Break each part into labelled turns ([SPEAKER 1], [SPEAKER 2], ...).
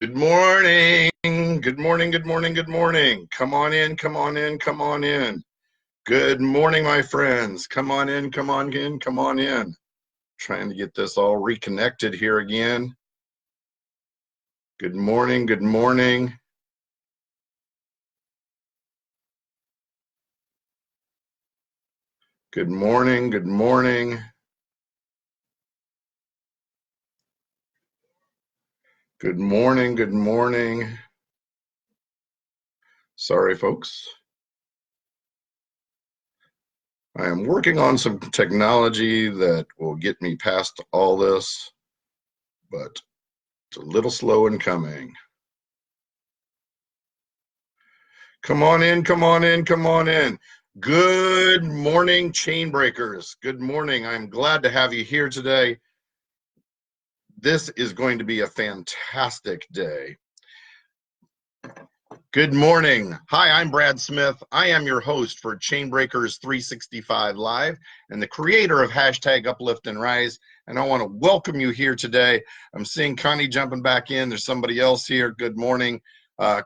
[SPEAKER 1] Good morning. Good morning. Good morning. Good morning. Come on in. Come on in. Come on in. Good morning, my friends. Come on in. Come on in. Come on in. Trying to get this all reconnected here again. Good morning. Good morning. Good morning. Good morning. Good morning. Good morning. Sorry, folks. I am working on some technology that will get me past all this, but it's a little slow in coming. Come on in, come on in, come on in. Good morning, Chainbreakers. Good morning. I'm glad to have you here today. This is going to be a fantastic day. Good morning. Hi, I'm Brad Smith. I am your host for Chainbreakers 365 Live and the creator of hashtag Uplift and Rise. And I want to welcome you here today. I'm seeing Connie jumping back in. There's somebody else here. Good morning.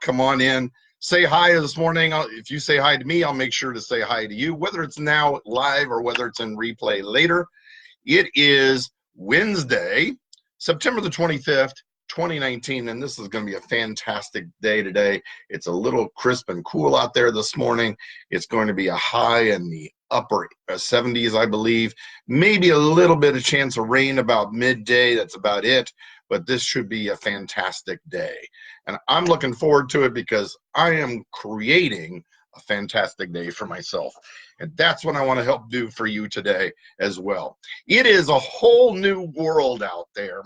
[SPEAKER 1] Come on in. Say hi this morning. If you say hi to me, I'll make sure to say hi to you, whether it's now live or whether it's in replay later. It is Wednesday, September the 25th, 2019, and this is going to be a fantastic day today. It's a little crisp and cool out there this morning. It's going to be a high in the upper 70s, I believe. Maybe a little bit of chance of rain about midday. That's about it. But this should be a fantastic day. And I'm looking forward to it because I am creating a fantastic day for myself. And that's what I want to help do for you today as well. It is a whole new world out there.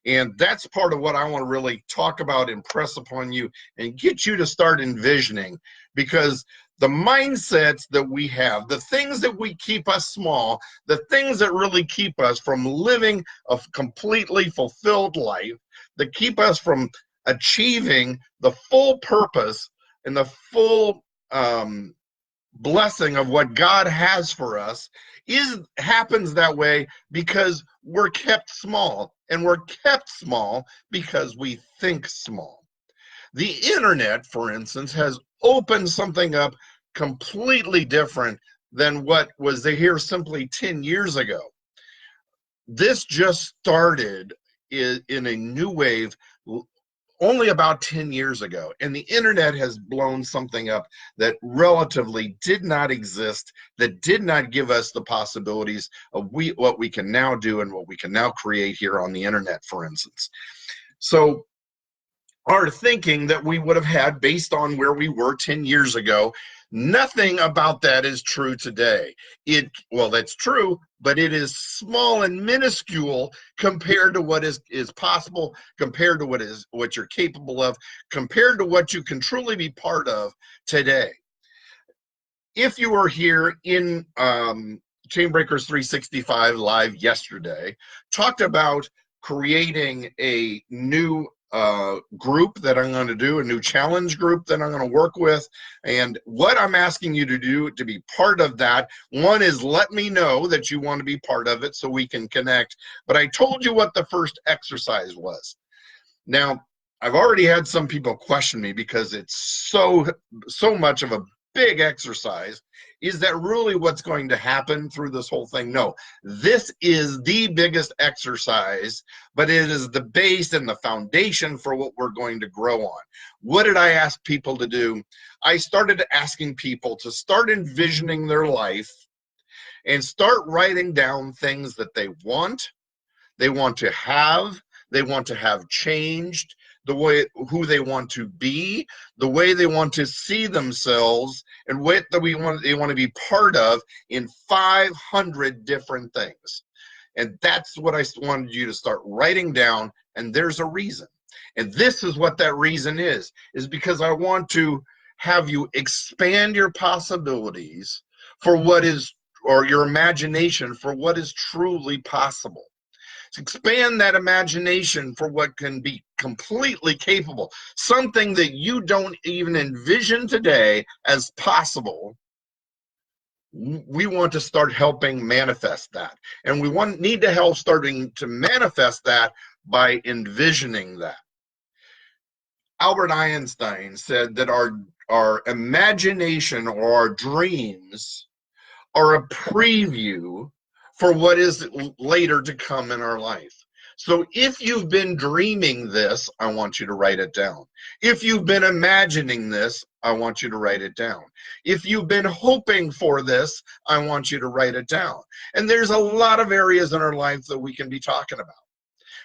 [SPEAKER 1] And that's part of what I want to really talk about, impress upon you, and get you to start envisioning, because the mindsets that we have, the things that we keep us small, the things that really keep us from living a completely fulfilled life, that keep us from achieving the full purpose and the full blessing of what God has for us, happens that way because we're kept small, and we're kept small because we think small. The internet, for instance, has opened something up completely different than what was here simply 10 years ago. This just started in a new wave only about 10 years ago, and the internet has blown something up that relatively did not exist, that did not give us the possibilities of what we can now do and what we can now create here on the internet, for instance. So our thinking that we would have had based on where we were 10 years ago, nothing about that is true today. Well, that's true, but it is small and minuscule compared to what is possible, compared to what you're capable of, compared to what you can truly be part of today. If you were here in Chainbreakers 365 Live yesterday, talked about creating a new group that I'm going to do, a new challenge group that I'm going to work with. And what I'm asking you to do to be part of that, one is let me know that you want to be part of it so we can connect. But I told you what the first exercise was. Now, I've already had some people question me because it's so much of a big exercise. Is that really what's going to happen through this whole thing? No, this is the biggest exercise, but it is the base and the foundation for what we're going to grow on. What did I ask people to do? I started asking people to start envisioning their life and start writing down things that they want to have changed, the way who they want to be, the way they want to see themselves, and what they want to be part of in 500 different things. And that's what I wanted you to start writing down. And there's a reason. And this is what that reason is because I want to have you expand your possibilities for what is, or your imagination for what is truly possible. Expand that imagination for what can be completely capable, something that you don't even envision today as possible. We want to start helping manifest that, and we need to help starting to manifest that by envisioning that. Albert Einstein said that our imagination or our dreams are a preview for what is later to come in our life. So if you've been dreaming this, I want you to write it down. If you've been imagining this, I want you to write it down. If you've been hoping for this, I want you to write it down. And there's a lot of areas in our life that we can be talking about.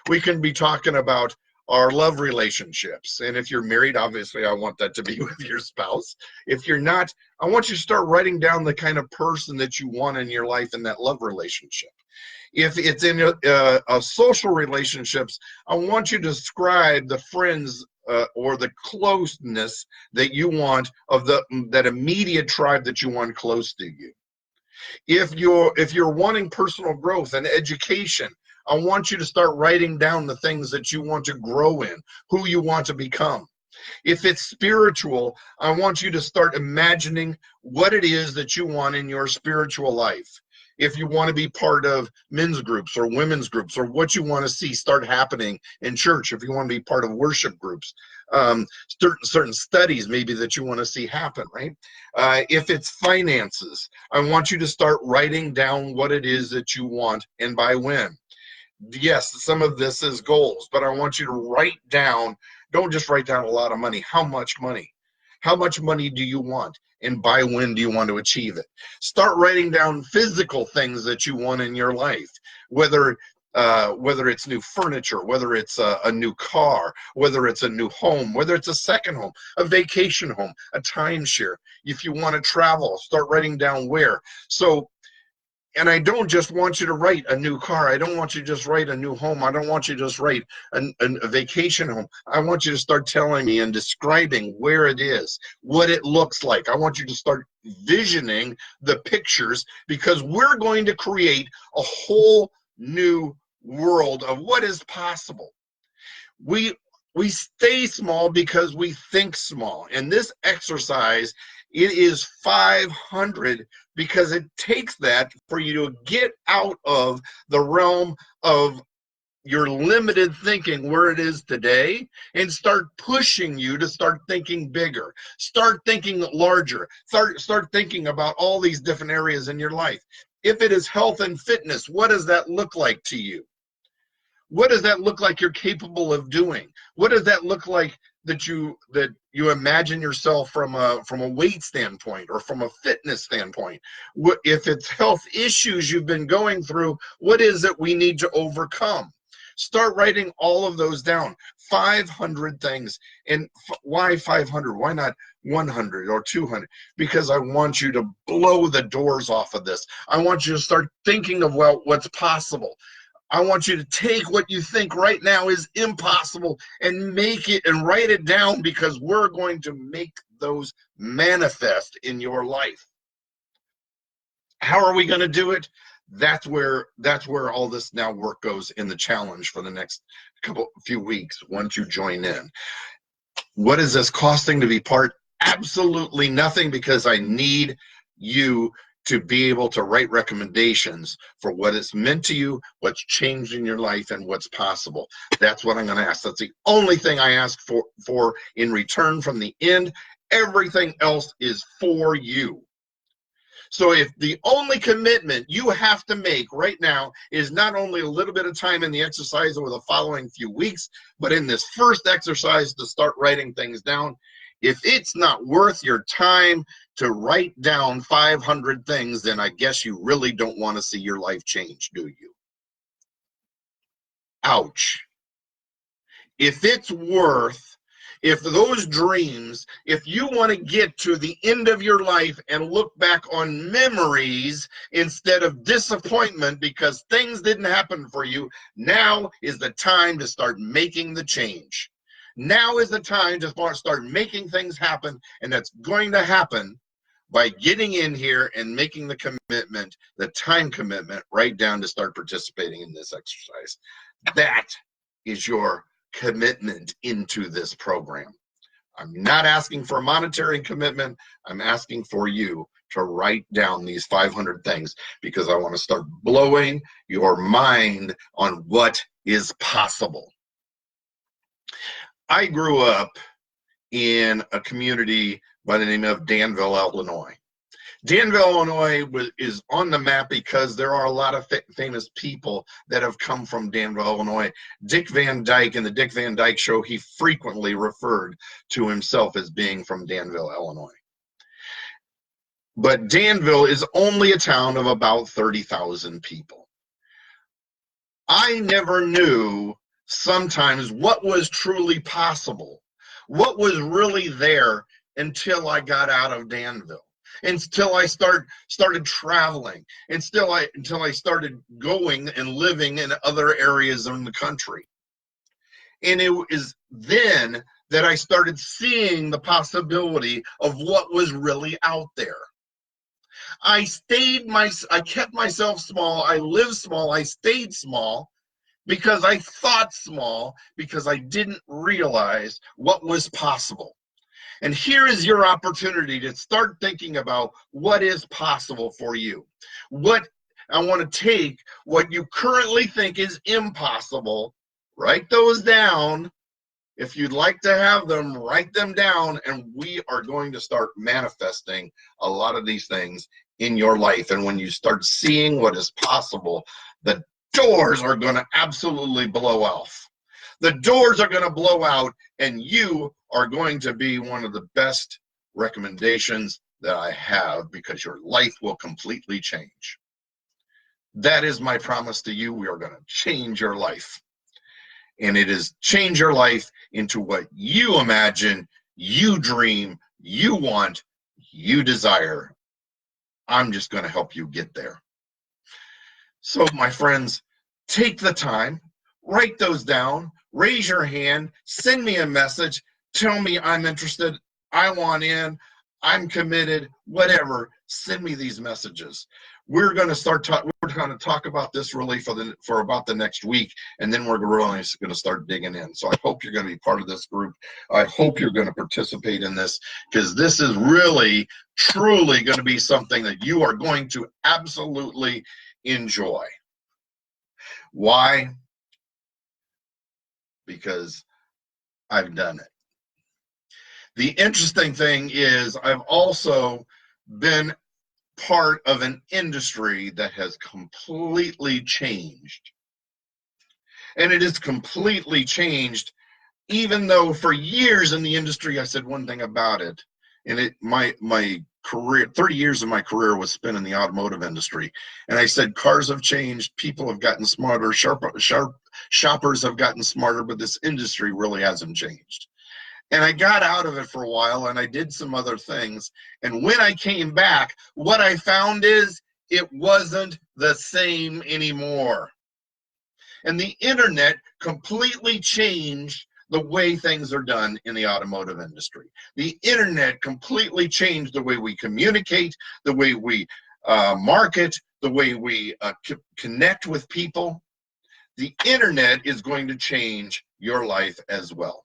[SPEAKER 1] We can be talking about our love relationships. And if you're married, obviously I want that to be with your spouse. If you're not, I want you to start writing down the kind of person that you want in your life in that love relationship. If it's in a social relationships, I want you to describe the friends or the closeness that you want of that immediate tribe that you want close to you. If you're wanting personal growth and education, I want you to start writing down the things that you want to grow in, who you want to become. If it's spiritual, I want you to start imagining what it is that you want in your spiritual life. If you want to be part of men's groups or women's groups, or what you want to see start happening in church, if you want to be part of worship groups, certain studies maybe that you want to see happen, right? If it's finances, I want you to start writing down what it is that you want and by when. Yes, some of this is goals, but I want you to write down, don't just write down a lot of money. How much money? How much money do you want? And by when do you want to achieve it? Start writing down physical things that you want in your life, whether it's new furniture, whether it's a new car, whether it's a new home, whether it's a second home, a vacation home, a timeshare. If you want to travel, start writing down where. So, and I don't just want you to write a new car. I don't want you to just write a new home. I don't want you to just write a vacation home. I want you to start telling me and describing where it is, what it looks like. I want you to start visioning the pictures, because we're going to create a whole new world of what is possible. We stay small because we think small. And this exercise, it is 500, because it takes that for you to get out of the realm of your limited thinking where it is today and start pushing you to start thinking bigger, start thinking larger, start thinking about all these different areas in your life. If it is health and fitness, what does that look like to you? What does that look like you're capable of doing? What does that look like that you imagine yourself from a weight standpoint or from a fitness standpoint? If it's health issues you've been going through, what is it we need to overcome? Start writing all of those down. 500 things. And why 500? Why not 100 or 200? Because I want you to blow the doors off of this. I want you to start thinking of what's possible. I want you to take what you think right now is impossible and make it and write it down, because we're going to make those manifest in your life. How are we going to do it? That's where all this now work goes in the challenge for the next few weeks once you join in. What is this costing to be part? Absolutely nothing, because I need you to be able to write recommendations for what it's meant to you, what's changed in your life, and what's possible. That's what I'm going to ask. That's the only thing I ask for in return from the end. Everything else is for you. So if the only commitment you have to make right now is not only a little bit of time in the exercise over the following few weeks, but in this first exercise to start writing things down, if it's not worth your time to write down 500 things, then I guess you really don't want to see your life change, do you? Ouch. If it's worth, if those dreams, if you want to get to the end of your life and look back on memories instead of disappointment because things didn't happen for you, now is the time to start making the change. Now is the time to start making things happen, and that's going to happen by getting in here and making the commitment, the time commitment, right down to start participating in this exercise. That is your commitment into this program. I'm not asking for a monetary commitment. I'm asking for you to write down these 500 things, because I want to start blowing your mind on what is possible. I grew up in a community by the name of Danville, Illinois. Danville, Illinois is on the map because there are a lot of famous people that have come from Danville, Illinois. Dick Van Dyke, in the Dick Van Dyke Show, he frequently referred to himself as being from Danville, Illinois. But Danville is only a town of about 30,000 people. I never knew sometimes what was truly possible, what was really there, until I got out of Danville, until I started traveling, until I started going and living in other areas in the country. And it was then that I started seeing the possibility of what was really out there. I kept myself small, I lived small, I stayed small, because I thought small, because I didn't realize what was possible. And here is your opportunity to start thinking about what is possible for you. What I want to take what you currently think is impossible, write those down. If you'd like to have them, write them down, and we are going to start manifesting a lot of these things in your life. And when you start seeing what is possible, the doors are going to absolutely blow off. The doors are going to blow out, and you are going to be one of the best recommendations that I have, because your life will completely change. That is my promise to you. We are going to change your life. And it is change your life into what you imagine, you dream, you want, you desire. I'm just going to help you get there. So, my friends, take the time, write those down, raise your hand, send me a message, tell me I'm interested, I want in, I'm committed, whatever. Send me these messages. We're going to talk about this really for about the next week, and then we're really going to start digging in. So I hope you're going to be part of this group. I hope you're going to participate in this, because this is really, truly going to be something that you are going to absolutely enjoy. Why? Because I've done it. The interesting thing is I've also been part of an industry that has completely changed. And it is completely changed, even though for years in the industry I said one thing about it. And my career, 30 years of my career was spent in the automotive industry. And I said cars have changed, people have gotten smarter, shoppers have gotten smarter, but this industry really hasn't changed. And I got out of it for a while, and I did some other things. And when I came back, what I found is it wasn't the same anymore. And the internet completely changed the way things are done in the automotive industry. The internet completely changed the way we communicate, the way we market, the way we connect with people. The internet is going to change your life as well.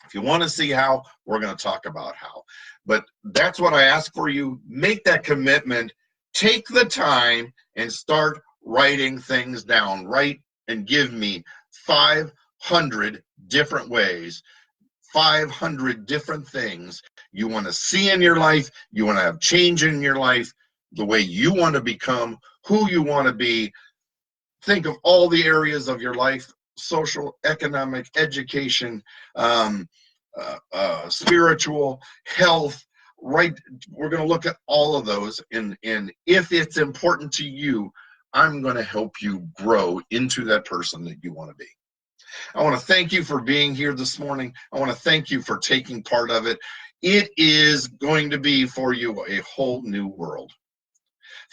[SPEAKER 1] If you want to see how, we're going to talk about how. But that's what I ask for you. Make that commitment. Take the time and start writing things down. Write and give me 500 different ways, 500 different things you want to see in your life, you want to have change in your life, the way you want to become, who you want to be. Think of all the areas of your life: social, economic, education, spiritual, health, right? We're going to look at all of those, and if it's important to you, I'm going to help you grow into that person that you want to be. I want to thank you for being here this morning. I want to thank you for taking part of it. It is going to be for you a whole new world.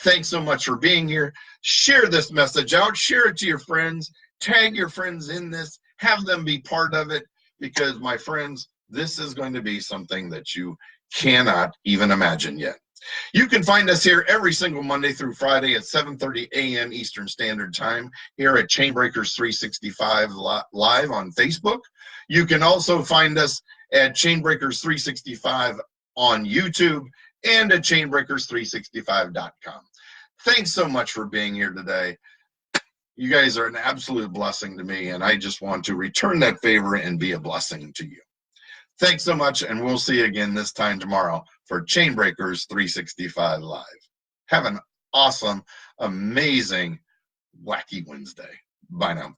[SPEAKER 1] Thanks so much for being here. Share this message out. Share it to your friends. Tag your friends in this. Have them be part of it, because, my friends, this is going to be something that you cannot even imagine yet. You can find us here every single Monday through Friday at 7:30 a.m. Eastern Standard Time here at Chainbreakers 365 live on Facebook. You can also find us at Chainbreakers 365 on YouTube and at chainbreakers365.com. Thanks so much for being here today. You guys are an absolute blessing to me, and I just want to return that favor and be a blessing to you. Thanks so much, and we'll see you again this time tomorrow for Chainbreakers 365 Live. Have an awesome, amazing, wacky Wednesday. Bye now.